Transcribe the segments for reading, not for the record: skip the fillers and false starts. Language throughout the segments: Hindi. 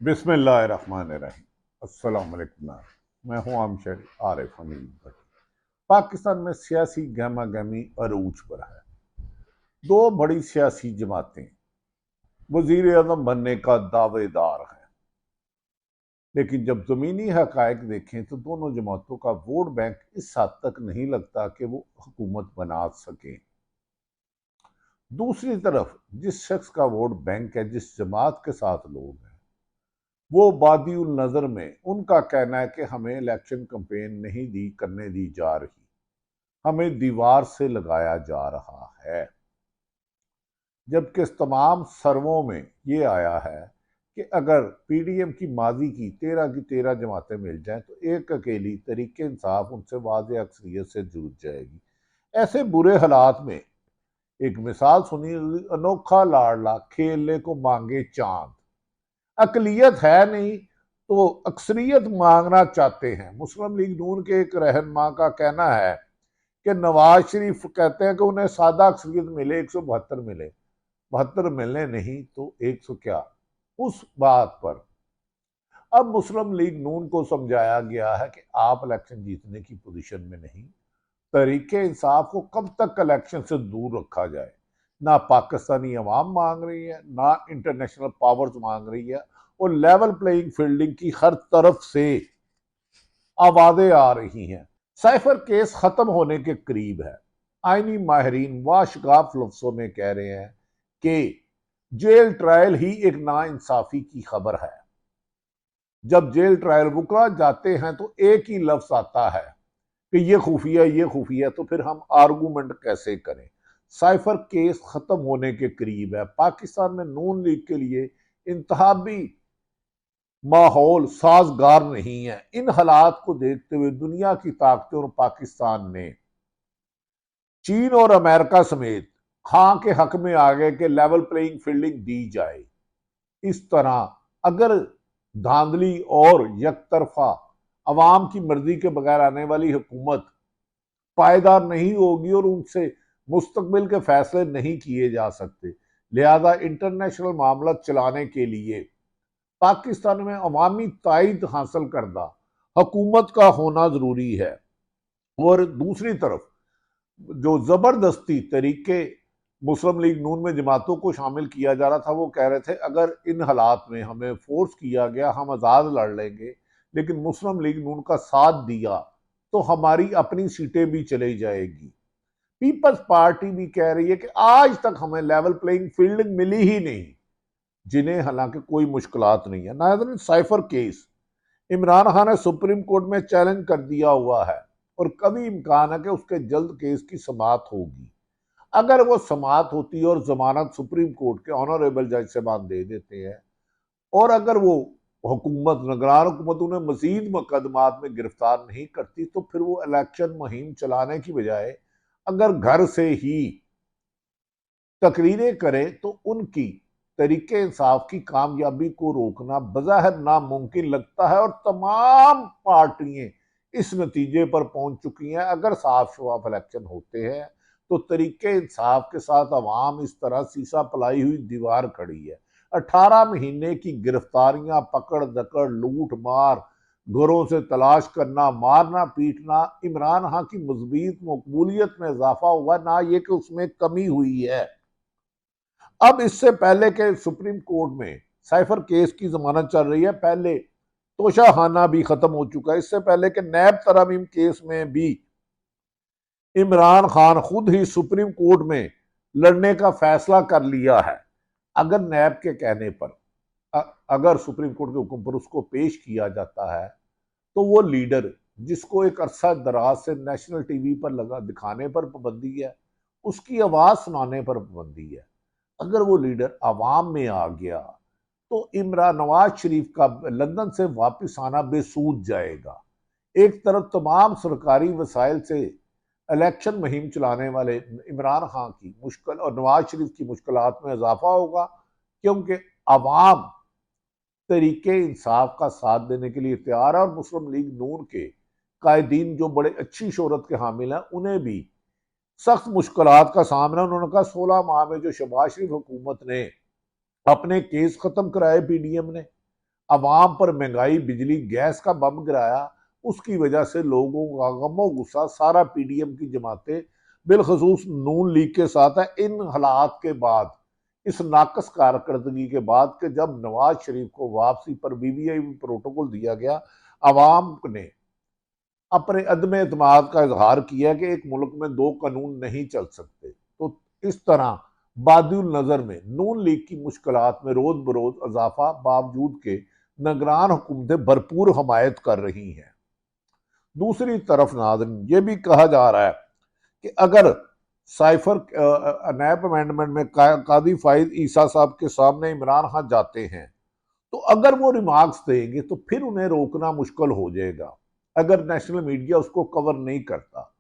बिस्मिल्लाहिर्रहमानिर्रहीम। अस्सलाम वालेकुम। मैं हूं आमशर आरिफ अमीन भट्ट। पाकिस्तान में सियासी गहमा गहमी अरूज पर है। दो बड़ी सियासी जमातें वजीर आजम बनने का दावेदार हैं, लेकिन जब जमीनी हकायक देखें तो दोनों जमातों का वोट बैंक इस हद तक नहीं लगता कि वो हुकूमत बना सकें। दूसरी तरफ जिस शख्स का वोट बैंक है, जिस जमात के साथ लोग हैं, वो बादिउल नजर में उनका कहना है कि हमें इलेक्शन कंपेन नहीं दी करने दी जा रही, हमें दीवार से लगाया जा रहा है। जबकि इस तमाम सर्वों में ये आया है कि अगर पीडीएम की माजी की 13 जमातें मिल जाएं तो एक अकेली तरीके इंसाफ उनसे वाज़ेह अक्सरियत से जूझ जाएगी। ऐसे बुरे हालात में एक मिसाल सुनी, अनोखा लाडला खेलने को मांगे चांद। अकलियत है नहीं तो अक्सरियत मांगना चाहते हैं। मुस्लिम लीग नून के एक रहनुमा का कहना है कि नवाज शरीफ कहते हैं कि उन्हें सादा अक्सरियत मिले, 172 मिले, 72 मिलने नहीं तो 100 क्या। उस बात पर अब मुस्लिम लीग नून को समझाया गया है कि आप इलेक्शन जीतने की पोजीशन में नहीं, तरीके इंसाफ को कब तक इलेक्शन से दूर रखा जाए। ना पाकिस्तानी अवाम मांग रही है, ना इंटरनेशनल पावर्स मांग रही है, और लेवल प्लेइंग फील्डिंग की हर तरफ से आवाजें आ रही हैं। साइफर केस खत्म होने के करीब है। आईनी माहरीन वाशगाफ लफ्जों में कह रहे हैं कि जेल ट्रायल ही एक नाइंसाफी की खबर है। जब जेल ट्रायल रुकवा जाते हैं तो एक ही लफ्ज आता है कि ये खुफिया, तो फिर हम आर्गूमेंट कैसे करें। साइफर केस खत्म होने के करीब है। पाकिस्तान में नून लीग के लिए इंतहाबी माहौल साजगार नहीं है। इन हालात को देखते हुए दुनिया की ताकतें और पाकिस्तान ने चीन और अमेरिका समेत खां के हक में आ गए कि लेवल प्लेइंग फील्डिंग दी जाए। इस तरह अगर धांधली और यकतरफा अवाम की मर्जी के बगैर आने वाली हुकूमत पायदार नहीं होगी और उनसे मुस्तकबिल के फैसले नहीं किए जा सकते, लिहाजा इंटरनेशनल मामला चलाने के लिए पाकिस्तान में अवामी तायद हासिल करदा हुकूमत का होना जरूरी है। और दूसरी तरफ जो जबरदस्ती तरीके मुस्लिम लीग नून में जमातों को शामिल किया जा रहा था, वो कह रहे थे अगर इन हालात में हमें फोर्स किया गया हम आज़ाद लड़ लेंगे, लेकिन मुस्लिम लीग नून का साथ दिया तो हमारी अपनी सीटें भी चली जाएगी। पीपल्स पार्टी भी कह रही है कि आज तक हमें लेवल प्लेइंग फील्डिंग मिली ही नहीं, जिन्हें हालांकि कोई मुश्किलात नहीं है। नाज़रीन, साइफर केस इमरान खान ने सुप्रीम कोर्ट में चैलेंज कर दिया हुआ है और कभी इम्कान है कि उसके जल्द केस की समाअत होगी। अगर वो समाअत होती है और जमानत सुप्रीम कोर्ट के ऑनरेबल जज साहब दे देते हैं, और अगर वो हुकूमत निगरान हुकूमत उन्हें मजीद मुकदमात में गिरफ्तार नहीं करती, तो फिर वो इलेक्शन मुहिम चलाने की बजाय अगर घर से ही तकरीरें करे तो उनकी तरीके इंसाफ की कामयाबी को रोकना बज़ाहिर नामुमकिन लगता है। और तमाम पार्टियां इस नतीजे पर पहुंच चुकी हैं अगर साफ शफाफ इलेक्शन होते हैं तो तरीके इंसाफ के साथ अवाम इस तरह सीसा पलाई हुई दीवार खड़ी है। 18 महीने की गिरफ्तारियां, पकड़ दकड़, लूट मार, घरों से तलाश करना, मारना पीटना, इमरान खान की मजबूत मकबूलियत में इजाफा हुआ, ना ये कि उसमें कमी हुई है। अब इससे पहले के सुप्रीम कोर्ट में साइफर केस की जमानत चल रही है, पहले तोशाखाना भी खत्म हो चुका है। इससे पहले के नैब तरमीम केस में भी इमरान खान खुद ही सुप्रीम कोर्ट में लड़ने का फैसला कर लिया है। अगर नैब के कहने पर अगर सुप्रीम कोर्ट के हुक्म पर उसको पेश किया जाता है तो वो लीडर जिसको एक अरसा दराज से नेशनल टीवी पर लगा दिखाने पर पाबंदी है, उसकी आवाज सुनाने पर पाबंदी है, अगर वो लीडर आवाम में आ गया तो इमरान नवाज शरीफ का लंदन से वापस आना बेसूद जाएगा। एक तरफ तमाम सरकारी वसाइल से इलेक्शन मुहिम चलाने वाले इमरान खान की मुश्किल और नवाज शरीफ की मुश्किलात में इजाफा होगा, क्योंकि आवाम तरीके इंसाफ का साथ देने के लिए तैयार है। और मुस्लिम लीग नून के कायदीन जो बड़े अच्छी शोहरत के हामिल हैं, उन्हें भी सख्त मुश्किलात का सामना। उन्होंने कहा 16 माह में जो शहबाज शरीफ हुकूमत ने अपने केस खत्म कराए पीडीएम ने, अवाम पर महंगाई, बिजली, गैस का बम गिराया, उसकी वजह से लोगों का गमो गुस्सा सारा पीडीएम की जमातें बिलखसूस नून लीग के साथ है। इन हालात के बाद, इस नाकस कारकर्दगी के बाद कि जब नवाज शरीफ को वापसी पर बीबीआई प्रोटोकॉल दिया गया, अवाम ने अपने अदम एतमाद का इजहार किया कि एक मुल्क में दो कानून नहीं चल सकते। तो इस तरह बादिउल नजर में नून लीग की मुश्किलात में रोज बरोज इजाफा, बावजूद के निगरान हुकूमतें भरपूर हमायत कर रही हैं। दूसरी तरफ नाज़रीन ये भी कहा जा रहा है कि अगर साइफर नैब अमेंडमेंट में कादी फाइज ईसा साहब के सामने इमरान खान जाते हैं, तो अगर वो रिमार्क्स देंगे तो फिर उन्हें रोकना मुश्किल हो जाएगा अगर नेशनल मीडिया उसको कवर नहीं करता।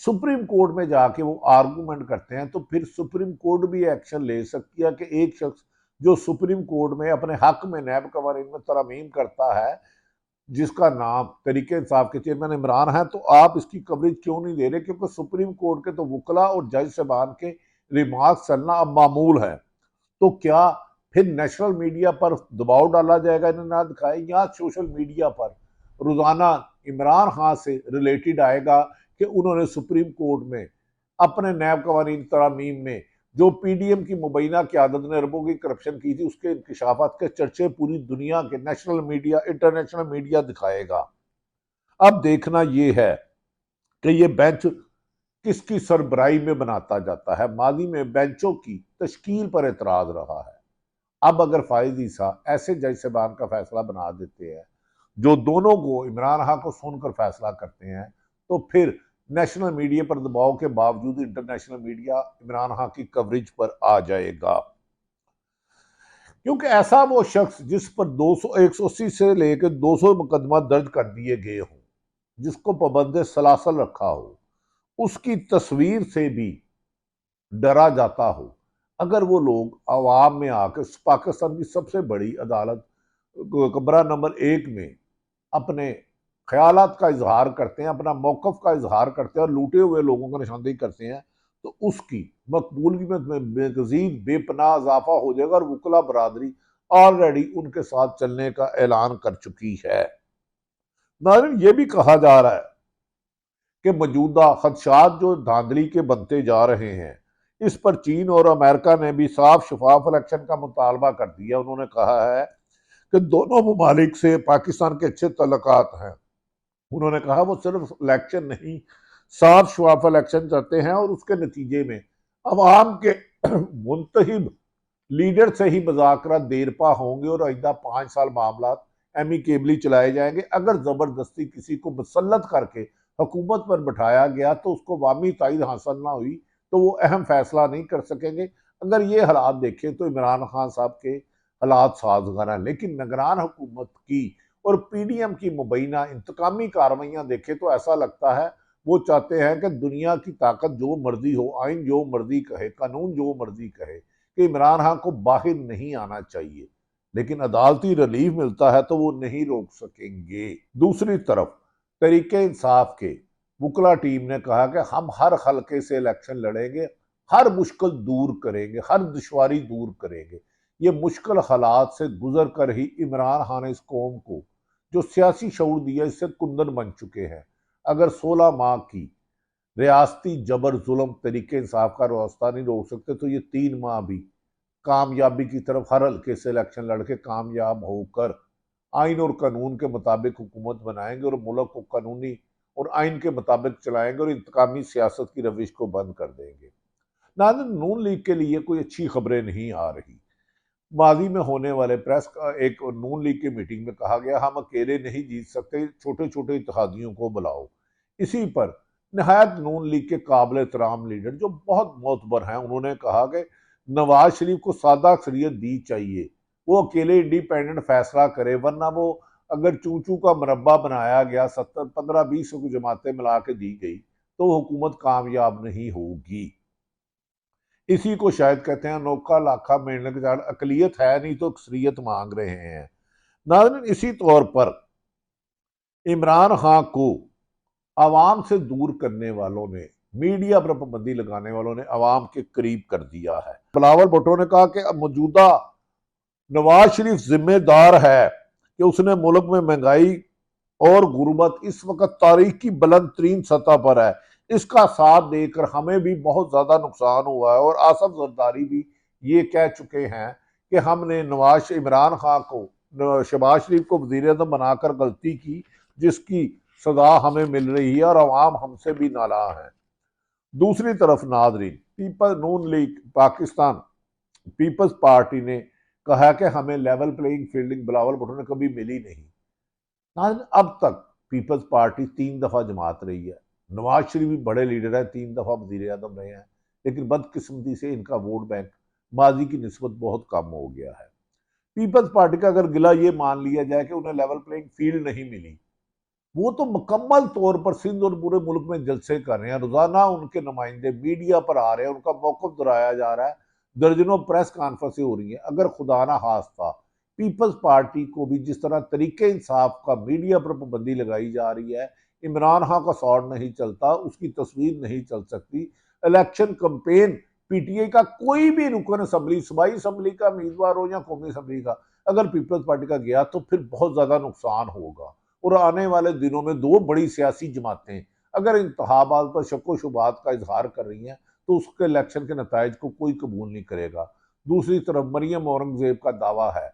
सुप्रीम कोर्ट में जाके वो आर्गूमेंट करते हैं तो फिर सुप्रीम कोर्ट भी एक्शन ले सकती है कि एक शख्स जो सुप्रीम कोर्ट में अपने हक में नैब कवानीन में तरमीम करता है, जिसका नाम तरीके इंसाफ के चेयरमैन इमरान है, तो आप इसकी कवरेज क्यों नहीं दे रहे? क्योंकि सुप्रीम कोर्ट के तो वकला और जज साहबान के रिमार्क चलना अब मामूल है। तो क्या फिर नेशनल मीडिया पर दबाव डाला जाएगा इन्हें ना दिखाए, या सोशल मीडिया पर रोजाना इमरान खान से रिलेटेड आएगा कि उन्होंने सुप्रीम कोर्ट में अपने नैब कवानीन तरामीम में जो पीडीएम की मुबैना क़यादत ने अरबों की करप्शन की थी, उसके इंकशाफात के चर्चे पूरी दुनिया के नेशनल मीडिया, इंटरनेशनल मीडिया दिखाएगा। अब देखना यह है कि ये बेंच किसकी सरबराही में बनाता जाता है। माजी में बेंचों की तश्कील पर एतराज रहा है। अब अगर फाइज ईसा ऐसे जज साहबान का फैसला बना देते हैं जो दोनों को, इमरान खान को सुनकर फैसला करते हैं, तो फिर नेशनल मीडिया पर दबाव के बावजूद इंटरनेशनल मीडिया इमरान खान की कवरेज पर आ जाएगा। क्योंकि ऐसा वो शख्स जिस पर 200 180 से लेकर 200 मुकदमा दर्ज कर दिए गए हों, जिसको पाबंद सलासल रखा हो, उसकी तस्वीर से भी डरा जाता हो, अगर वो लोग अवाम में आकर पाकिस्तान की सबसे बड़ी अदालत कमरा नंबर 1 में अपने ख्यालात का इजहार करते हैं, अपना मौकफ का इजहार करते हैं और लूटे हुए लोगों का निशानदेही करते हैं, तो उसकी मकबूलगी में मजीद बेपनाह इजाफा हो जाएगा। और वकला बरादरी ऑलरेडी उनके साथ चलने का ऐलान कर चुकी है। नाज़रीन ये भी कहा जा रहा है कि मौजूदा खदशात जो धांधली के बनते जा रहे हैं, इस पर चीन और अमेरिका ने भी साफ शफाफ इलेक्शन का मुतालबा कर दिया। उन्होंने कहा है कि दोनों ममालिक से पाकिस्तान के अच्छे तल्लुकात हैं। उन्होंने कहा वो सिर्फ इलेक्शन नहीं, साफ शफाफ इलेक्शन चाहते हैं और उसके नतीजे में अवाम के मुंतहिब लीडर से ही मुज़ाकरा देरपा होंगे और आइंदा 5 साल मामला एमिकेबली चलाए जाएंगे। अगर जबरदस्ती किसी को मुसल्लत करके हुकूमत पर बिठाया गया तो उसको वामी ताईद हासिल ना हुई तो वो अहम फैसला नहीं कर सकेंगे। अगर ये हालात देखें तो इमरान खान साहब के हालात साजगार हैं, लेकिन निगरान हुकूमत की और पीडीएम की मुबैना इंतकामी कार्रवाइयां देखें तो ऐसा लगता है वो चाहते हैं कि दुनिया की ताकत जो मर्जी हो, आइन जो मर्जी कहे, कानून जो मर्जी कहे, कि इमरान खान को बाहर नहीं आना चाहिए, लेकिन अदालती रिलीफ मिलता है तो वो नहीं रोक सकेंगे। दूसरी तरफ तरीके इंसाफ के वकला टीम ने कहा कि हम हर हल्के से इलेक्शन लड़ेंगे, हर मुश्किल दूर करेंगे, हर दुश्वारी दूर करेंगे। ये मुश्किल हालात से गुजर कर ही इमरान खान ने इस कौम को जो सियासी शऊर दिया इससे कुंदन बन चुके हैं। अगर 16 माह की रियासती जबर जुल्म तरीके इंसाफ का रास्ता नहीं रोक सकते तो ये 3 माह भी कामयाबी की तरफ हर हल्के से इलेक्शन लड़के कामयाब होकर आइन और कानून के मुताबिक हुकूमत बनाएंगे और मुल्क को कानूनी और आइन के मुताबिक चलाएंगे और इंतकामी सियासत की रविश को बंद कर देंगे। नाज़रीन नून लीग के लिए कोई अच्छी खबरें नहीं आ रही। माजी में होने वाले प्रेस का एक नून लीग की मीटिंग में कहा गया हम अकेले नहीं जीत सकते, छोटे छोटे इत्तेहादियों को बुलाओ। इसी पर नहायत नून लीग के काबिल एहतराम लीडर जो बहुत मोतबर हैं, उन्होंने कहा कि नवाज शरीफ को सादा अक्सरियत दी चाहिए, वो अकेले इंडिपेंडेंट फैसला करे, वरना वो अगर चूचू का मुरब्बा बनाया गया 70 15 20 को जमातें मिला के दी गई तो हुकूमत कामयाब नहीं होगी। इसी को शायद कहते हैं अनोखा लाखा मेलने के साथ अकलियत है नहीं तो अक्सरियत मांग रहे हैं। नाज़रीन इसी तौर पर इमरान खान को आवाम से दूर करने वालों ने, मीडिया पर पाबंदी लगाने वालों ने आवाम के करीब कर दिया है। बिलावल भुट्टो ने कहा कि अब मौजूदा नवाज शरीफ जिम्मेदार है कि उसने मुल्क में महंगाई और गुर्बत इस वक्त तारीख की बुलंद तरीन सतह पर है, इसका साथ देकर हमें भी बहुत ज्यादा नुकसान हुआ है। और आसफ जरदारी भी ये कह चुके हैं कि हमने नवाज इमरान खान को, शहबाज शरीफ को वजीर अजम बनाकर गलती की, जिसकी सजा हमें मिल रही है और अवाम हमसे भी नाराज है। दूसरी तरफ नाजरीन, पीपल नून लीग पाकिस्तान पीपल्स पार्टी ने कहा कि हमें level playing fielding Bilawal Bhutto ने कभी मिली नहीं। नाज़रीन, अब तक पीपल्स पार्टी 3 दफा जमात रही है, नवाज शरीफ भी बड़े लीडर है, 3 दफा वजीर आजम रहे हैं, लेकिन बदकिस्मती से इनका वोट बैंक माजी की निस्बत बहुत कम हो गया है। पीपल्स पार्टी का अगर गिला ये मान लिया जाए कि उन्हें लेवल प्लेइंग फील्ड नहीं मिली, वो तो मुकम्मल तौर पर सिंध और पूरे मुल्क में जलसे कर रहे हैं, रोजाना उनके नुमाइंदे मीडिया पर आ रहे हैं, उनका मौकफ दोहराया जा रहा है, दर्जनों प्रेस कॉन्फ्रेंसें हो रही हैं। अगर खुदा ना खास्ता पीपल्स पार्टी को भी जिस तरह तरीके इंसाफ का मीडिया पर पाबंदी लगाई जा रही है, इमरान खान का सॉर्ट नहीं चलता, उसकी तस्वीर नहीं चल सकती, इलेक्शन कंपेन पीटीआई का कोई भी रुकन असम्बली, सूबाई असम्बली का उम्मीदवार हो या कौमी असम्बली का, अगर पीपल्स पार्टी का गया तो फिर बहुत ज्यादा नुकसान होगा। और आने वाले दिनों में दो बड़ी सियासी जमातें अगर इंतखाबात पर शक शुबात का इजहार कर रही हैं, तो उसके इलेक्शन के नताइज को कोई कबूल नहीं करेगा। दूसरी तरफ मरियम औरंगजेब का दावा है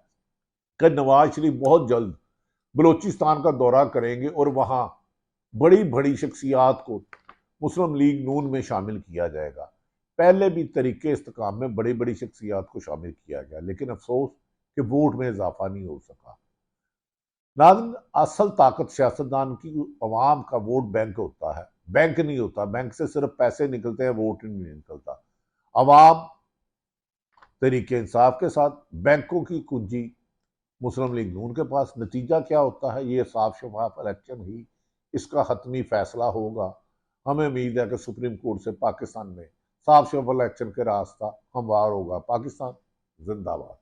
कि नवाज शरीफ बहुत जल्द बलोचिस्तान का दौरा करेंगे और वहां बड़ी बड़ी शख्सियात को मुस्लिम लीग नून में शामिल किया जाएगा। पहले भी तरीके इस्तेकाम में बड़ी बड़ी शख्सियात को शामिल किया गया, लेकिन अफसोस कि वोट में इजाफा नहीं हो सका। नाज़रीन, असल ताकत सियासतदान की अवाम का वोट बैंक होता है, बैंक नहीं होता। बैंक से सिर्फ पैसे निकलते हैं, वोट नहीं निकलता। अवाम तरीके इंसाफ के साथ बैंकों की कुंजी मुस्लिम लीग नून के पास। नतीजा क्या होता है, ये साफ शफाफ इलेक्शन ही इसका हतमी फैसला होगा। हमें उम्मीद है कि सुप्रीम कोर्ट से पाकिस्तान में साफ शफाफ इलेक्शन के रास्ता हमवार होगा। पाकिस्तान जिंदाबाद।